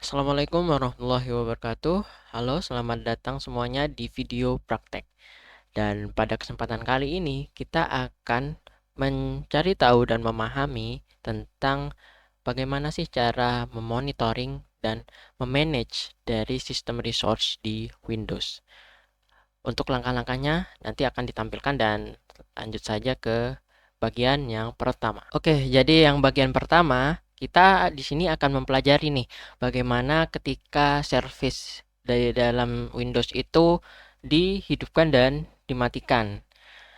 Assalamualaikum warahmatullahi wabarakatuh. Halo, selamat datang semuanya di video praktek. Dan pada kesempatan kali ini kita akan mencari tahu dan memahami tentang bagaimana sih cara memonitoring dan memanage dari sistem resource di Windows. Untuk langkah-langkahnya nanti akan ditampilkan dan lanjut saja ke bagian yang pertama. Oke, jadi yang bagian pertama kita di sini akan mempelajari nih bagaimana ketika service dari dalam Windows itu dihidupkan dan dimatikan.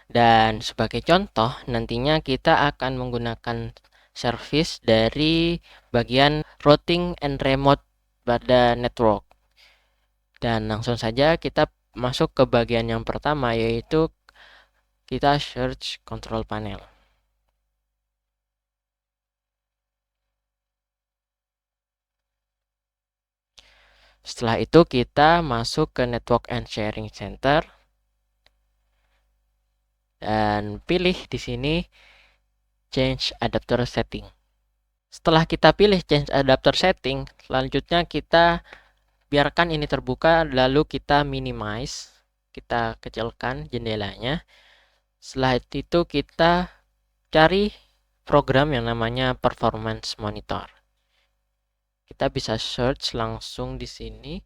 Dan sebagai contoh, nantinya kita akan menggunakan service dari bagian routing and remote pada network. Dan langsung saja kita masuk ke bagian yang pertama, yaitu kita search control panel. Setelah itu kita masuk ke Network and Sharing Center dan pilih di sini Change Adapter Setting. Setelah kita pilih Change Adapter Setting, selanjutnya kita biarkan ini terbuka lalu kita minimize, kita kecilkan jendelanya. Setelah itu kita cari program yang namanya Performance Monitor. Kita bisa search langsung di sini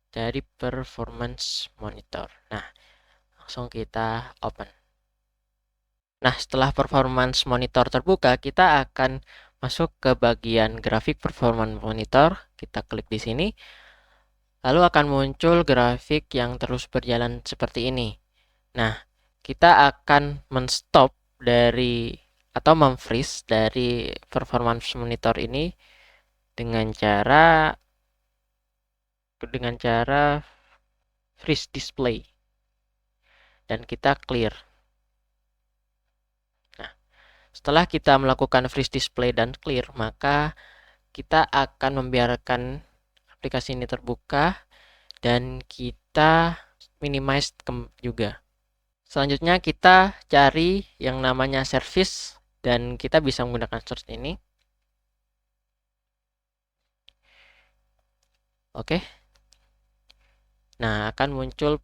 dari Performance Monitor. Nah, langsung kita open. Nah, setelah Performance Monitor terbuka, kita akan masuk ke bagian Grafik Performance Monitor. Kita klik di sini. Lalu akan muncul grafik yang terus berjalan seperti ini. Nah, kita akan menstop dari atau memfreeze dari Performance Monitor ini dengan cara freeze display. Dan kita clear. Nah, setelah kita melakukan freeze display dan clear, maka kita akan membiarkan aplikasi ini terbuka dan kita minimize juga. Selanjutnya kita cari yang namanya service dan kita bisa menggunakan search ini. Oke. Nah, akan muncul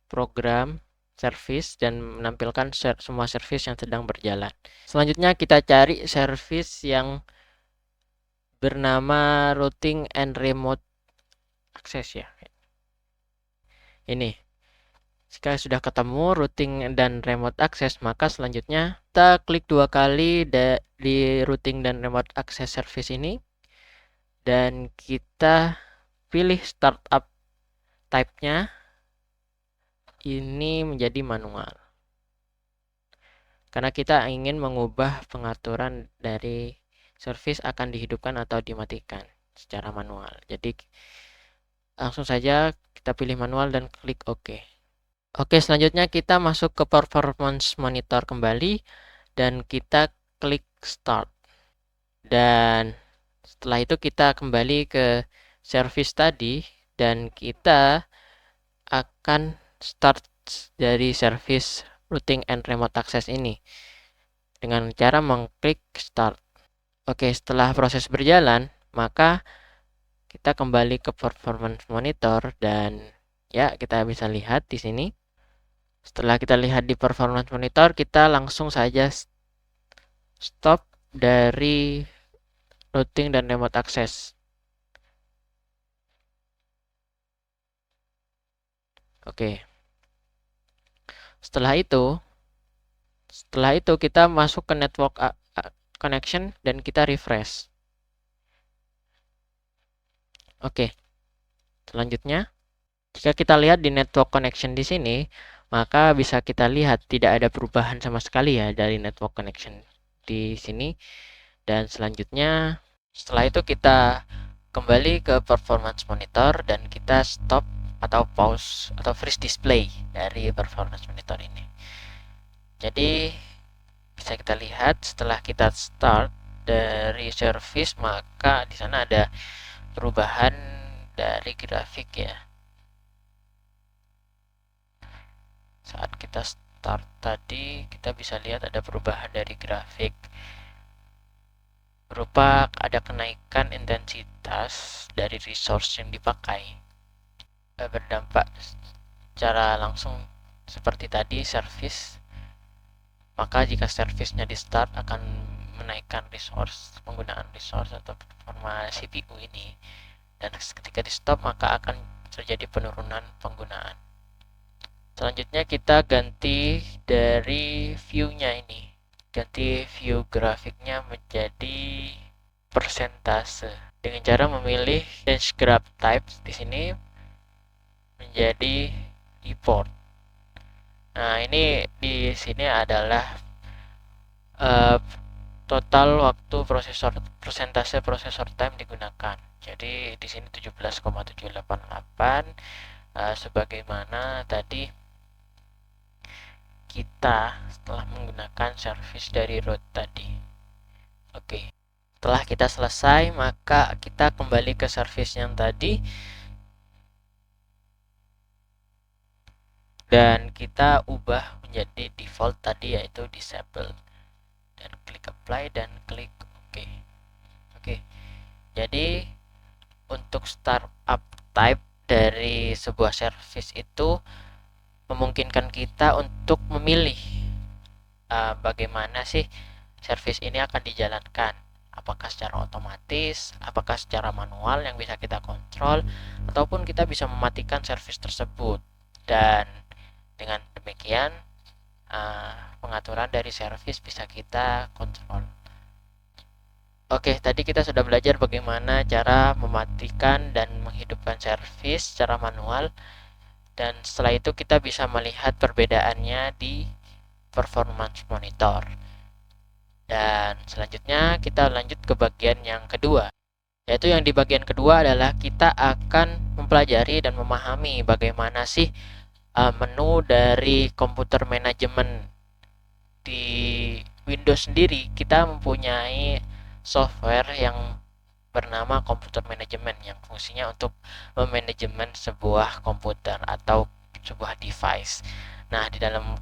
program service dan menampilkan semua service yang sedang berjalan. Selanjutnya kita cari service yang bernama routing and remote access ya. Ini. Jika sudah ketemu routing dan remote access, maka selanjutnya kita klik dua kali di routing dan remote access service ini. Dan kita pilih startup type-nya. Ini menjadi manual. Karena kita ingin mengubah pengaturan dari service akan dihidupkan atau dimatikan secara manual. Jadi langsung saja kita pilih manual dan klik OK. Oke, selanjutnya kita masuk ke Performance Monitor kembali dan kita klik Start. Dan setelah itu kita kembali ke service tadi dan kita akan start dari service routing and remote access ini dengan cara mengklik Start. Oke, setelah proses berjalan, maka kita kembali ke Performance Monitor dan ya, kita bisa lihat di sini. Setelah kita lihat di Performance Monitor, kita langsung saja stop dari routing dan remote access. Oke. Setelah itu kita masuk ke network connection dan kita refresh. Oke. Selanjutnya, jika kita lihat di network connection di sini, maka bisa kita lihat tidak ada perubahan sama sekali ya dari network connection di sini. Dan selanjutnya, setelah itu kita kembali ke performance monitor dan kita stop atau pause atau freeze display dari performance monitor ini. Jadi bisa kita lihat setelah kita start dari service, maka di sana ada perubahan dari grafik ya. Saat kita start tadi, kita bisa lihat ada perubahan dari grafik. berupa ada kenaikan intensitas dari resource yang dipakai, berdampak secara langsung seperti tadi service. Maka jika servisnya di start akan menaikkan penggunaan resource atau performa CPU ini, dan ketika di stop maka akan terjadi penurunan penggunaan. Selanjutnya kita ganti dari view-nya ini. Ganti view grafiknya menjadi persentase dengan cara memilih change graph type di sini menjadi report. Nah, ini di sini adalah uh, total waktu persentase prosesor time digunakan. Jadi di sini 17,788 sebagaimana tadi kita setelah menggunakan service dari root tadi. Oke. Setelah kita selesai, maka kita kembali ke service yang tadi dan kita ubah menjadi default tadi, yaitu disable, dan klik apply dan klik OK. Oke. Jadi untuk startup type dari sebuah service itu memungkinkan kita untuk memilih bagaimana sih service ini akan dijalankan. Apakah secara otomatis, apakah secara manual yang bisa kita kontrol, ataupun kita bisa mematikan service tersebut. Dan dengan demikian pengaturan dari service bisa kita kontrol. Oke, tadi kita sudah belajar bagaimana cara mematikan dan menghidupkan service secara manual, dan setelah itu kita bisa melihat perbedaannya di performance monitor. Dan selanjutnya kita lanjut ke bagian yang kedua, yaitu yang di bagian kedua adalah kita akan mempelajari dan memahami bagaimana sih menu dari komputer manajemen. Di Windows sendiri kita mempunyai software yang bernama komputer manajemen yang fungsinya untuk memanajemen sebuah komputer atau sebuah device. Nah, di dalam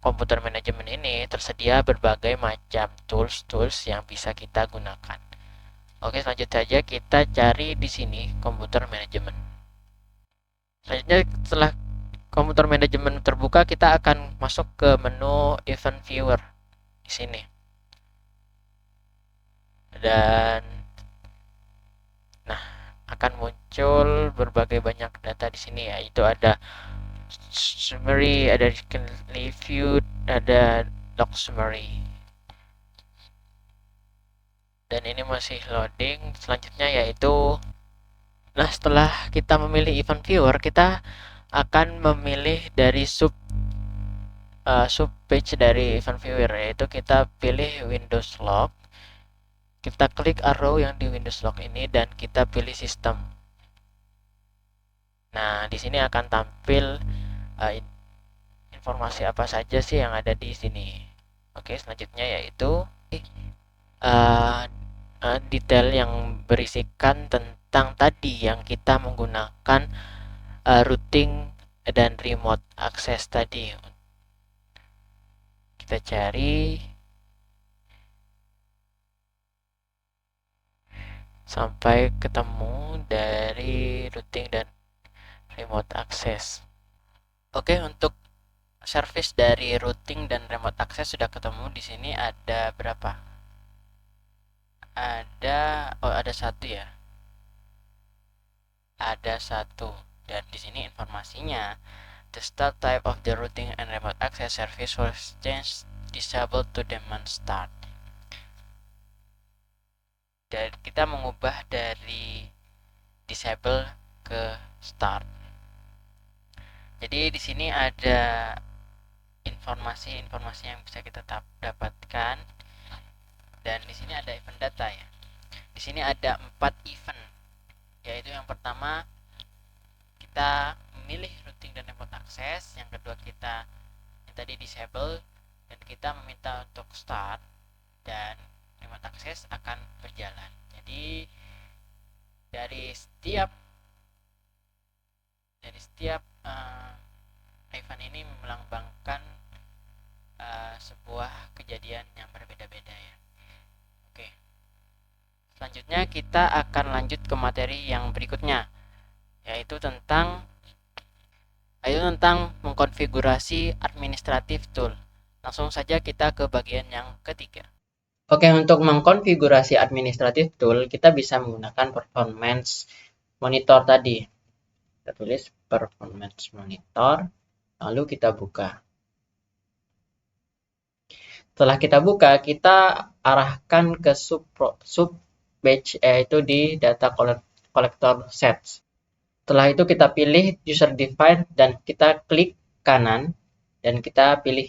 komputer manajemen ini tersedia berbagai macam tools yang bisa kita gunakan. Oke, selanjutnya saja kita cari di sini komputer manajemen. Selanjutnya, setelah komputer manajemen terbuka, kita akan masuk ke menu event viewer di sini. Dan akan muncul berbagai banyak data di sini, yaitu ada summary, ada review, ada log summary. Dan ini masih loading. Selanjutnya yaitu, nah, setelah kita memilih event viewer, kita akan memilih dari sub page dari event viewer, yaitu kita pilih Windows Log. Kita klik arrow yang di Windows Log ini dan kita pilih sistem. Nah, di sini akan tampil informasi apa saja sih yang ada di sini. Oke, selanjutnya yaitu detail yang berisikan tentang tadi yang kita menggunakan routing dan remote access tadi. Kita cari sampai ketemu dari routing dan remote access. Oke, untuk service dari routing dan remote access sudah ketemu. Di sini ada berapa? Ada satu ya. Ada satu. Dan di sini informasinya, the start type of the routing and remote access service was changed disabled to demand start. Dan kita mengubah dari disable ke start. Jadi di sini ada informasi-informasi yang bisa kita dapatkan, dan di sini ada event data ya. Di sini ada 4 event, yaitu yang pertama kita memilih routing dan remote access, yang kedua kita yang tadi disable dan kita meminta untuk start, dan remote access akan berjalan. Jadi dari setiap event ini melambangkan sebuah kejadian yang berbeda-beda ya. Oke. Selanjutnya kita akan lanjut ke materi yang berikutnya, yaitu tentang mengkonfigurasi administratif tool. Langsung saja kita ke bagian yang ketiga. Oke, untuk mengkonfigurasi administratif tool, kita bisa menggunakan performance monitor tadi. Kita tulis performance monitor, lalu kita buka. Setelah kita buka, kita arahkan ke sub batch, yaitu di data collector sets. Setelah itu kita pilih user define dan kita klik kanan dan kita pilih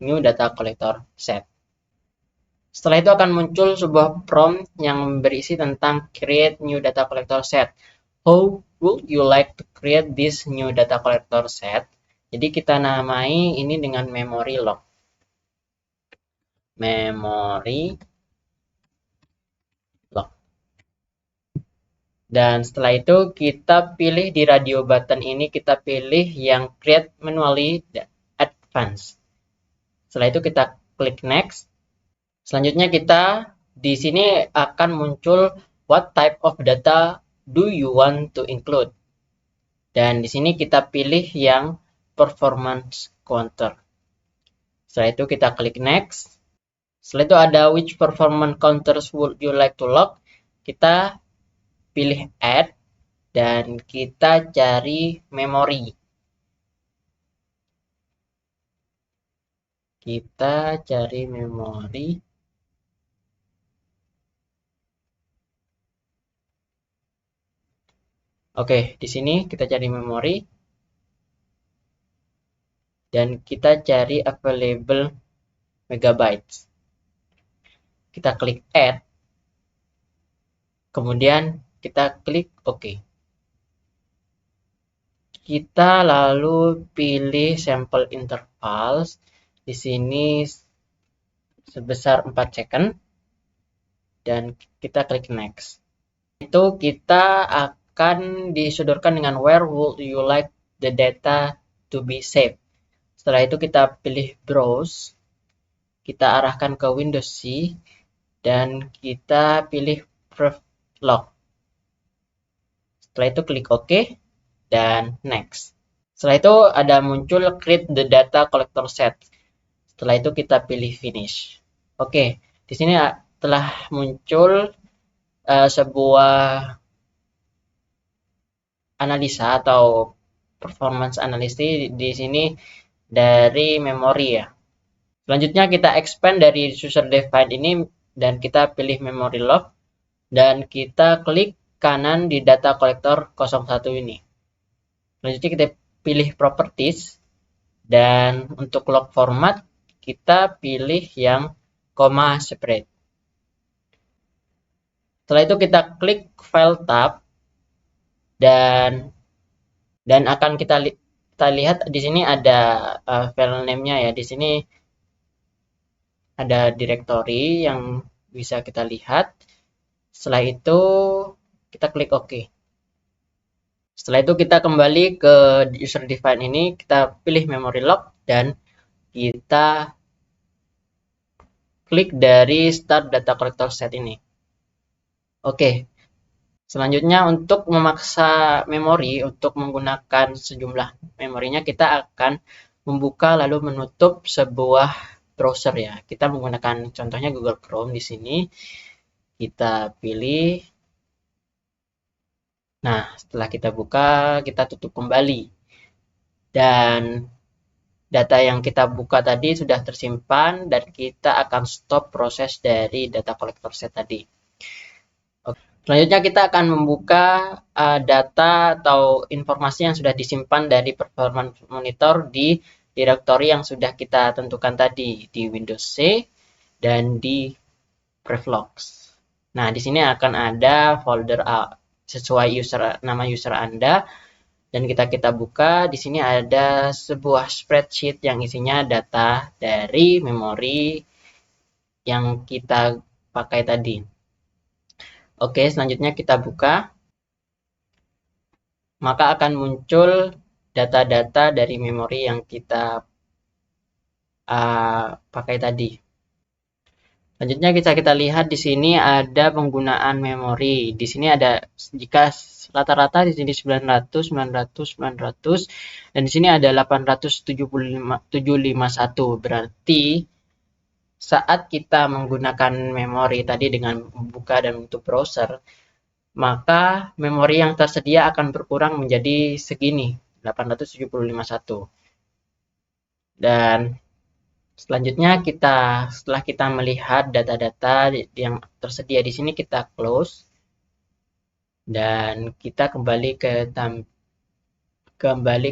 new data collector set. Setelah itu akan muncul sebuah prompt yang berisi tentang create new data collector set. How would you like to create this new data collector set? Jadi kita namai ini dengan memory log. Memory log. Dan setelah itu kita pilih di radio button ini, kita pilih yang create manually advanced. Setelah itu kita klik next. Selanjutnya kita di sini akan muncul what type of data do you want to include. Dan di sini kita pilih yang performance counter. Setelah itu kita klik next. Setelah itu ada which performance counters would you like to log. Kita pilih add dan kita cari memori. Kita cari memori. Oke, di sini kita cari memori dan kita cari available megabytes. Kita klik add. Kemudian kita klik OK. Kita lalu pilih sample intervals. Di sini sebesar 4 second. Dan kita klik next. Itu kita akan disodorkan dengan where would you like the data to be saved. Setelah itu kita pilih browse. Kita arahkan ke Windows C. Dan kita pilih log. Setelah itu klik OK dan next. Setelah itu ada muncul create the data collector set. Setelah itu kita pilih finish. Oke, di sini telah muncul sebuah analisa atau performance analysis di sini dari memori ya. Selanjutnya kita expand dari user defined ini dan kita pilih memory log dan kita klik kanan di data collector 01 ini. Selanjutnya kita pilih properties dan untuk log format kita pilih yang comma separate. Setelah itu kita klik file tab dan akan kita lihat di sini ada file name-nya ya. Di sini ada directory yang bisa kita lihat. Setelah itu kita klik OK. Setelah itu kita kembali ke user define ini, kita pilih memory log dan kita klik dari start data collector set ini. Oke. Selanjutnya untuk memaksa memori untuk menggunakan sejumlah memorinya, kita akan membuka lalu menutup sebuah browser ya. Kita menggunakan contohnya Google Chrome di sini. Kita pilih. Nah, setelah kita buka, kita tutup kembali. Dan data yang kita buka tadi sudah tersimpan dan kita akan stop proses dari data collector set tadi. Selanjutnya kita akan membuka data atau informasi yang sudah disimpan dari performance monitor di direktori yang sudah kita tentukan tadi di Windows C dan di Prevlogs. Nah, di sini akan ada folder sesuai nama user Anda dan kita buka. Di sini ada sebuah spreadsheet yang isinya data dari memori yang kita pakai tadi. Oke, selanjutnya kita buka. Maka akan muncul data-data dari memori yang kita pakai tadi. Selanjutnya kita lihat di sini ada penggunaan memori. Di sini ada jika rata-rata di sini 900, 900, 900 dan di sini ada 875, 751. Berarti saat kita menggunakan memori tadi dengan membuka dan menutup browser, maka memori yang tersedia akan berkurang menjadi segini, 875,1. Dan selanjutnya setelah kita melihat data-data yang tersedia di sini, kita close dan kita kembali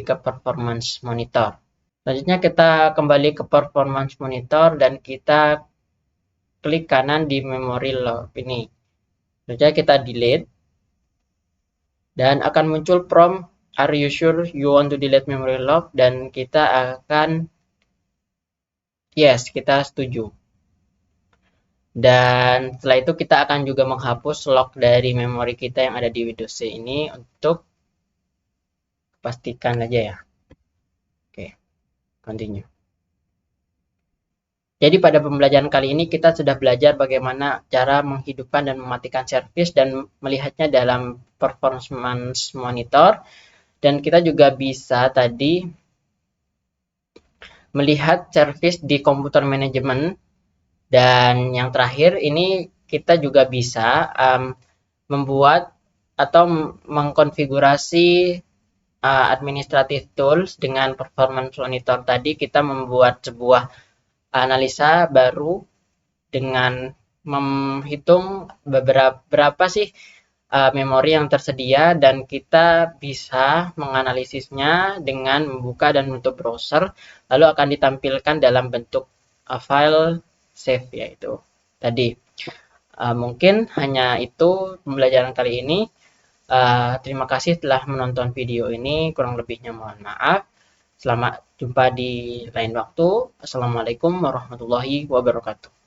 ke performance monitor. Selanjutnya kita kembali ke performance monitor dan kita klik kanan di memory lock ini. Selanjutnya kita delete dan akan muncul prompt "Are you sure you want to delete memory lock?" dan kita akan yes, kita setuju. Dan setelah itu kita akan juga menghapus lock dari memori kita yang ada di Windows C ini untuk pastikan aja ya. Oke, continue. Jadi pada pembelajaran kali ini kita sudah belajar bagaimana cara menghidupkan dan mematikan service dan melihatnya dalam performance monitor. Dan kita juga bisa tadi melihat service di komputer manajemen. Dan yang terakhir ini kita juga bisa membuat atau mengkonfigurasi administrative tools dengan performance monitor tadi. Kita membuat sebuah analisa baru dengan menghitung berapa sih memori yang tersedia dan kita bisa menganalisisnya dengan membuka dan menutup browser, lalu akan ditampilkan dalam bentuk file save yaitu tadi. Mungkin hanya itu pembelajaran kali ini. Terima kasih telah menonton video ini, kurang lebihnya mohon maaf. Selamat jumpa di lain waktu. Assalamualaikum warahmatullahi wabarakatuh.